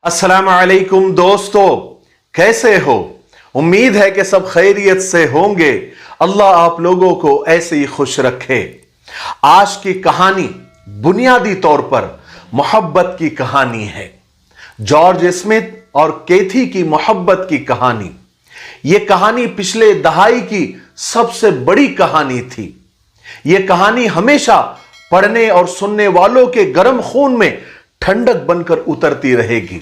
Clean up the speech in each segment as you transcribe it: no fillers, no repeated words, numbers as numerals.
अस्सलाम वालेकुम दोस्तों, कैसे हो? उम्मीद है कि सब खैरियत से होंगे। अल्लाह आप लोगों को ऐसे ही खुश रखे। आज की कहानी बुनियादी तौर पर मोहब्बत की कहानी है। जॉर्ज स्मिथ और केथी की मोहब्बत की कहानी। यह कहानी पिछले दहाई की सबसे बड़ी कहानी थी। यह कहानी हमेशा पढ़ने और सुनने वालों के गर्म खून में ठंडक बनकर उतरती रहेगी।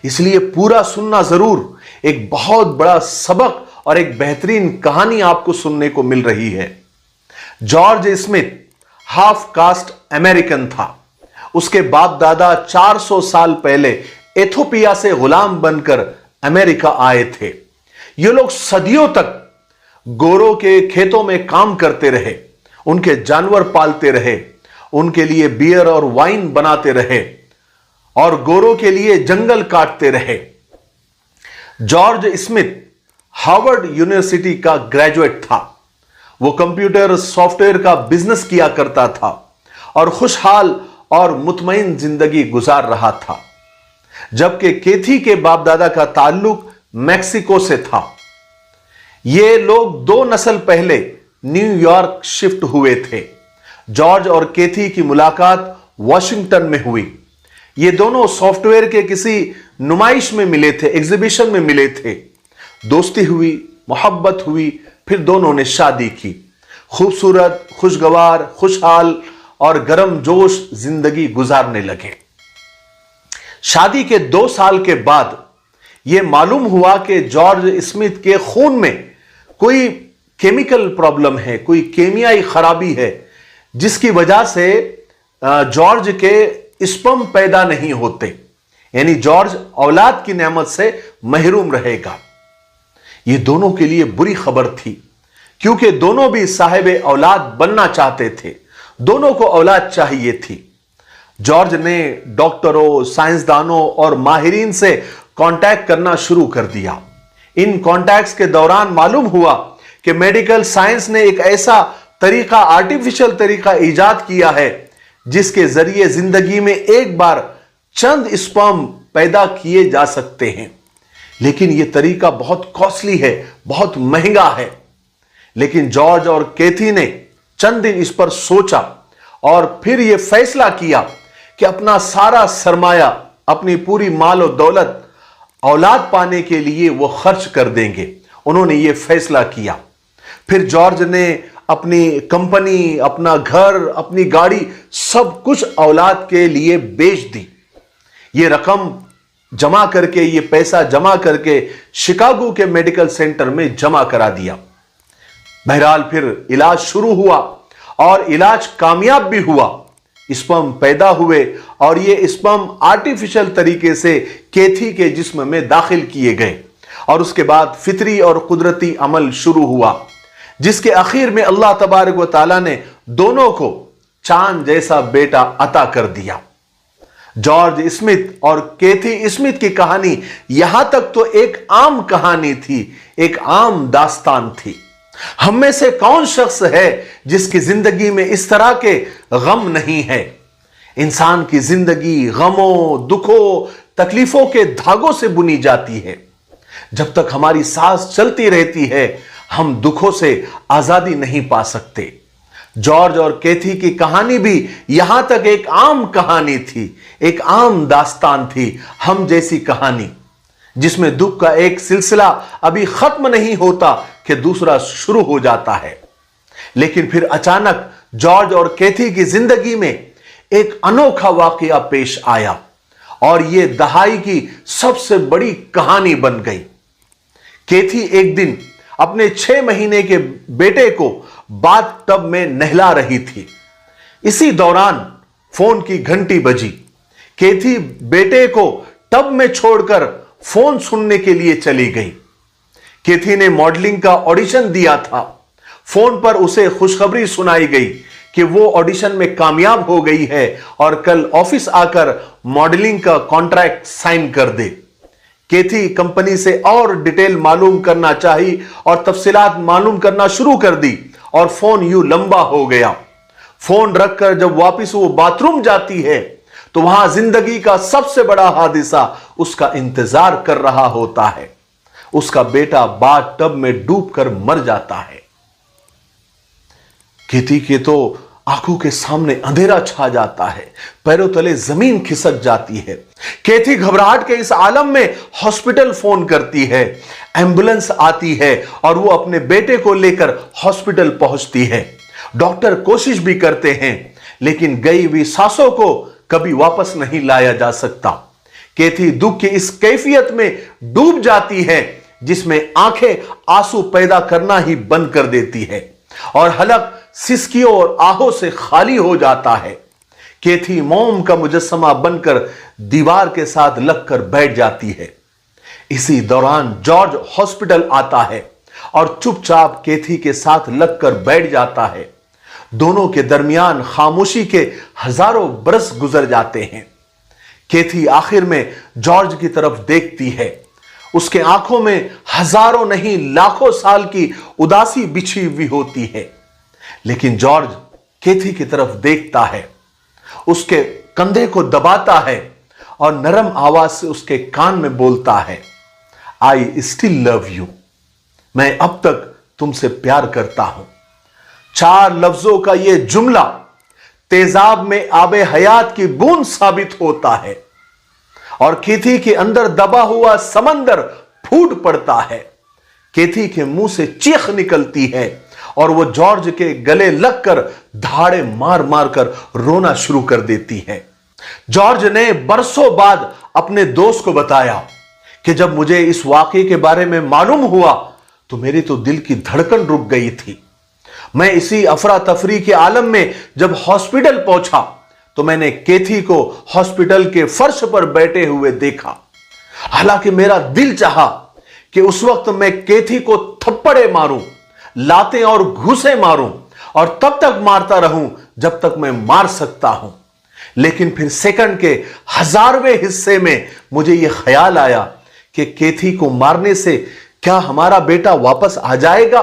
इसलिए पूरा सुनना जरूर। एक बहुत बड़ा सबक और एक बेहतरीन कहानी आपको सुनने को मिल रही है। George Smith half caste American था। उसके बाप दादा 400 साल पहले इथियोपिया से गुलाम बनकर अमेरिका आए थे। ये लोग सदियों तक गोरों के खेतों में काम करते रहे, उनके जानवर पालते रहे, उनके लिए बियर और वाइन बनाते रहे और गोरों के लिए जंगल काटते रहे। जॉर्ज स्मिथ हार्वर्ड यूनिवर्सिटी का ग्रेजुएट था। वो कंप्यूटर सॉफ्टवेयर का बिजनेस किया करता था और खुशहाल और मुतमईन जिंदगी गुजार रहा था। जबकि केथी के बाप दादा का ताल्लुक मैक्सिको से था। ये लोग 2 नस्ल पहले न्यूयॉर्क शिफ्ट हुए थे। जॉर्ज और केथी की मुलाकात वॉशिंगटन में हुई। ये दोनों सॉफ्टवेयर के किसी नुमाइश में मिले थे, एग्जीबिशन में मिले थे। दोस्ती हुई, मोहब्बत हुई, फिर दोनों ने शादी की। खूबसूरत, खुशगवार, खुशहाल और गर्मजोश जिंदगी गुजारने लगे। शादी के 2 साल के बाद यह मालूम हुआ कि जॉर्ज स्मिथ के खून में कोई केमिकल प्रॉब्लम है, कोई केमियाई खराबी है, जिसकी वजह से जॉर्ज के स्पर्म पैदा नहीं होते, यानी जॉर्ज औलाद की नेमत से महरूम रहेगा। यह दोनों के लिए बुरी खबर थी, क्योंकि दोनों भी साहिब औलाद बनना चाहते थे। दोनों को औलाद चाहिए थी। जॉर्ज ने डॉक्टरों, साइंसदानों और माहिरीन से कांटेक्ट करना शुरू कर दिया। इन कांटेक्ट्स के दौरान मालूम हुआ कि मेडिकल साइंस ने एक ऐसा तरीका, आर्टिफिशियल तरीका ईजाद किया है जिसके जरिए जिंदगी में एक बार चंद स्पर्म पैदा किए जा सकते हैं। लेकिन यह तरीका बहुत कॉस्टली है, बहुत महंगा है। लेकिन जॉर्ज और केथी ने चंद दिन इस पर सोचा और फिर यह फैसला किया कि अपना सारा सरमाया, अपनी पूरी माल और दौलत औलाद पाने के लिए वो खर्च कर देंगे। उन्होंने यह फैसला किया। फिर जॉर्ज ने अपनी कंपनी, अपना घर, अपनी गाड़ी, सब कुछ औलाद के लिए बेच दी। ये रकम जमा करके, ये पैसा जमा करके शिकागो के मेडिकल सेंटर में जमा करा दिया। बहरहाल फिर इलाज शुरू हुआ और इलाज कामयाब भी हुआ। स्पर्म पैदा हुए और ये स्पर्म आर्टिफिशियल तरीके से केथी के जिस्म में दाखिल किए गए और उसके बाद फितरी और कुदरती अमल शुरू हुआ, जिसके आखिर में अल्लाह तबारक व तआला ने दोनों को चांद जैसा बेटा अता कर दिया। जॉर्ज स्मिथ और केथी स्मिथ की कहानी यहां तक तो एक आम कहानी थी, एक आम दास्तान थी। हम में से कौन शख्स है जिसकी जिंदगी में इस तरह के गम नहीं है? इंसान की जिंदगी गमों, दुखों, तकलीफों के धागों से बुनी जाती है। जब तक हमारी सांस चलती रहती है, हम दुखों से आजादी नहीं पा सकते। जॉर्ज और केथी की कहानी भी यहां तक एक आम कहानी थी, एक आम दास्तान थी, हम जैसी कहानी, जिसमें दुख का एक सिलसिला अभी खत्म नहीं होता कि दूसरा शुरू हो जाता है। लेकिन फिर अचानक जॉर्ज और केथी की जिंदगी में एक अनोखा वाकया पेश आया और यह दहाई की सबसे बड़ी कहानी बन गई। केथी एक दिन अपने 6 महीने के बेटे को बाथ टब में नहला रही थी। इसी दौरान फोन की घंटी बजी। केथी बेटे को टब में छोड़कर फोन सुनने के लिए चली गई। केथी ने मॉडलिंग का ऑडिशन दिया था। फोन पर उसे खुशखबरी सुनाई गई कि वो ऑडिशन में कामयाब हो गई है और कल ऑफिस आकर मॉडलिंग का कॉन्ट्रैक्ट साइन कर दे। केथी कंपनी से और डिटेल मालूम करना चाही और तफसीलात मालूम करना शुरू कर दी और फोन यूं लंबा हो गया। फोन रखकर जब वापस वो बाथरूम जाती है तो वहां जिंदगी का सबसे बड़ा हादिसा उसका इंतजार कर रहा होता है। उसका बेटा बाथ टब में डूबकर मर जाता है। केथी के तो आंखों के सामने अंधेरा छा जाता है, पैरों तले जमीन खिसक जाती है। केथी घबराहट के इस आलम में हॉस्पिटल फोन करती है, एम्बुलेंस आती है और वो अपने बेटे को लेकर हॉस्पिटल पहुंचती है। डॉक्टर कोशिश भी करते हैं, लेकिन गई हुई सांसों को कभी वापस नहीं लाया जा सकता। केथी दुख की इस कैफियत में डूब जाती है जिसमें आंखें आंसू पैदा करना ही बंद कर देती है और हलक सिसकियों और आहों से खाली हो जाता है। केथी मोम का मुजस्समा बनकर दीवार के साथ लगकर बैठ जाती है। इसी दौरान जॉर्ज हॉस्पिटल आता है और चुपचाप केथी के साथ लगकर बैठ जाता है। दोनों के दरमियान खामोशी के हजारों बरस गुजर जाते हैं। केथी आखिर में जॉर्ज की तरफ देखती है। उसके आंखों में हजारों नहीं लाखों साल की उदासी बिछी हुई होती है। लेकिन जॉर्ज केथी की तरफ देखता है, उसके कंधे को दबाता है और नरम आवाज से उसके कान में बोलता है, आई स्टिल लव यू। मैं अब तक तुमसे प्यार करता हूं। 4 लफ्जों का यह जुमला तेजाब में आबे हयात की बूंद साबित होता है और केथी के अंदर दबा हुआ समंदर फूट पड़ता है। केथी के मुंह से चीख निकलती है और वो जॉर्ज के गले लगकर धाड़े मार मार कर रोना शुरू कर देती है। जॉर्ज ने बरसों बाद अपने दोस्त को बताया कि जब मुझे इस वाकये के बारे में मालूम हुआ तो मेरी तो दिल की धड़कन रुक गई थी। मैं इसी अफरा तफरी के आलम में जब हॉस्पिटल पहुंचा तो मैंने केथी को हॉस्पिटल के फर्श पर बैठे हुए देखा। हालांकि मेरा दिल चाहा कि उस वक्त मैं केथी को थप्पड़े मारूं, लाते और घूसे मारूं और तब तक मारता रहूं जब तक मैं मार सकता हूं। लेकिन फिर सेकंड के 1000वें हिस्से में मुझे यह ख्याल आया कि केथी को मारने से क्या हमारा बेटा वापस आ जाएगा?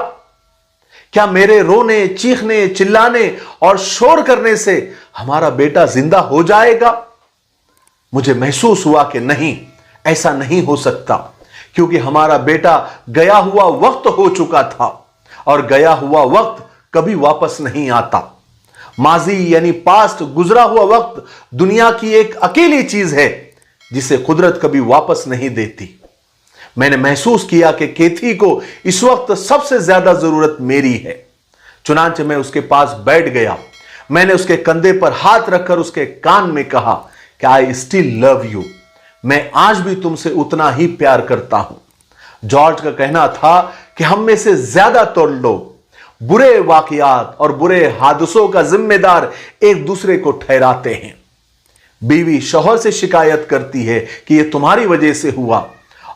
क्या मेरे रोने, चीखने, चिल्लाने और शोर करने से हमारा बेटा जिंदा हो जाएगा? मुझे महसूस हुआ कि नहीं, ऐसा नहीं हो सकता, क्योंकि हमारा बेटा गया हुआ वक्त हो चुका था और गया हुआ वक्त कभी वापस नहीं आता। माजी यानी पास्ट, गुजरा हुआ वक्त दुनिया की एक अकेली चीज है जिसे कुदरत कभी वापस नहीं देती। मैंने महसूस किया कि केथी को इस वक्त सबसे ज्यादा जरूरत मेरी है। चुनांचे मैं उसके पास बैठ गया। मैंने उसके कंधे पर हाथ रखकर उसके कान में कहा कि आई स्टिल लव यू। मैं आज भी तुमसे उतना ही प्यार करता हूं। जॉर्ज का कहना था कि हम में से ज्यादातर लोग बुरे वाकयात और बुरे हादसों का जिम्मेदार एक दूसरे को ठहराते हैं। बीवी शौहर से शिकायत करती है कि यह तुम्हारी वजह से हुआ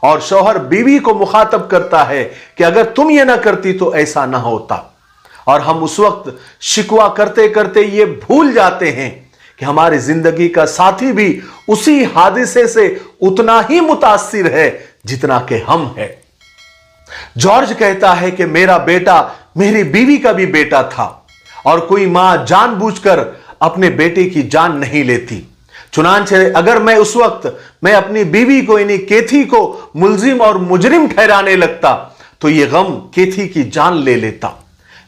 और शौहर बीवी को मुखातब करता है कि अगर तुम ये ना करती तो ऐसा ना होता। और हम उस वक्त शिकवा करते करते ये भूल जाते हैं कि हमारी जिंदगी का साथी भी उसी हादसे से उतना ही मुतासिर है जितना कि हम हैं। जॉर्ज कहता है कि मेरा बेटा मेरी बीवी का भी बेटा था और कोई मां जानबूझकर अपने बेटे की जान नहीं लेती। चुनांचे अगर मैं उस वक्त अपनी बीवी को यानी केथी को मुल्जिम और मुजरिम ठहराने लगता तो यह गम केथी की जान ले लेता।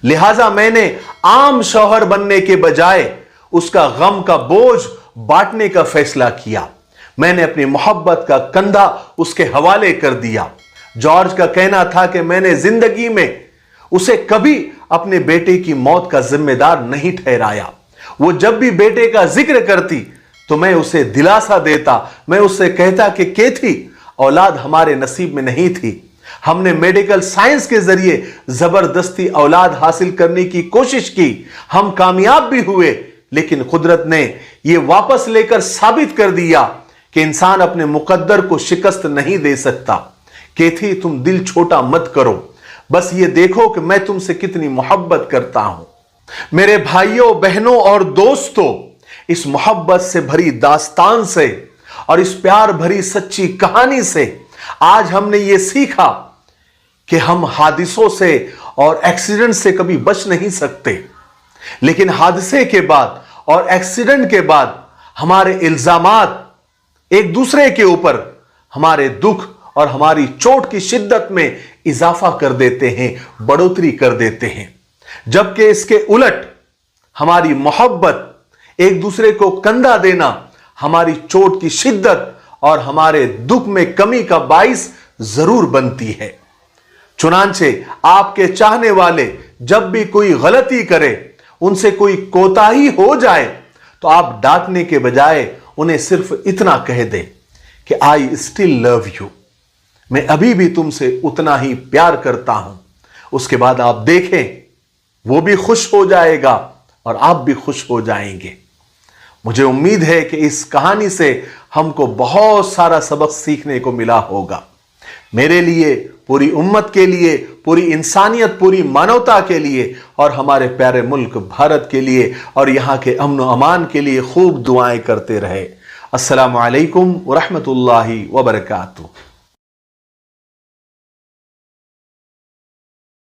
लिहाजा मैंने आम शौहर बनने के बजाय उसका गम का बोझ बांटने का फैसला किया। मैंने अपनी मोहब्बत का कंधा उसके हवाले कर दिया। जॉर्ज का कहना था कि मैंने जिंदगी में उसे कभी अपने बेटे की मौत का जिम्मेदार नहीं ठहराया। वो जब भी बेटे का जिक्र करती तो मैं उसे दिलासा देता। मैं उससे कहता कि केथी, औलाद हमारे नसीब में नहीं थी। हमने मेडिकल साइंस के जरिए जबरदस्ती औलाद हासिल करने की कोशिश की। हम कामयाब भी हुए, लेकिन कुदरत ने यह वापस लेकर साबित कर दिया कि इंसान अपने मुकद्दर को शिकस्त नहीं दे सकता। केथी, तुम दिल छोटा मत करो, बस ये देखो कि मैं तुमसे कितनी मोहब्बत करता हूं। मेरे भाइयों, बहनों और दोस्तों, इस मोहब्बत से भरी दास्तान से और इस प्यार भरी सच्ची कहानी से आज हमने ये सीखा कि हम हादिसों से और एक्सीडेंट से कभी बच नहीं सकते, लेकिन हादसे के बाद और एक्सीडेंट के बाद हमारे इल्जामात एक दूसरे के ऊपर हमारे दुख और हमारी चोट की शिद्दत में इजाफा कर देते हैं, बढ़ोतरी कर देते हैं। जबकि इसके उलट हमारी मोहब्बत, एक दूसरे को कंधा देना हमारी चोट की शिद्दत और हमारे दुख में कमी का बाइस जरूर बनती है। चुनांचे आपके चाहने वाले जब भी कोई गलती करे, उनसे कोई कोताही हो जाए, तो आप डांटने के बजाय उन्हें सिर्फ इतना कह दें कि आई स्टिल लव यू, मैं अभी भी तुमसे उतना ही प्यार करता हूं। उसके बाद आप देखें, वो भी खुश हो जाएगा और आप भी खुश हो जाएंगे। मुझे उम्मीद है कि इस कहानी से हमको बहुत सारा सबक सीखने को मिला होगा। मेरे लिए, पूरी उम्मत के लिए, पूरी इंसानियत, पूरी मानवता के लिए और हमारे प्यारे मुल्क भारत के लिए और यहां के अमन व अमान के लिए खूब दुआएं करते रहे। अस्सलामु अलैकुम व रहमतुल्लाहि व बरकातुहू।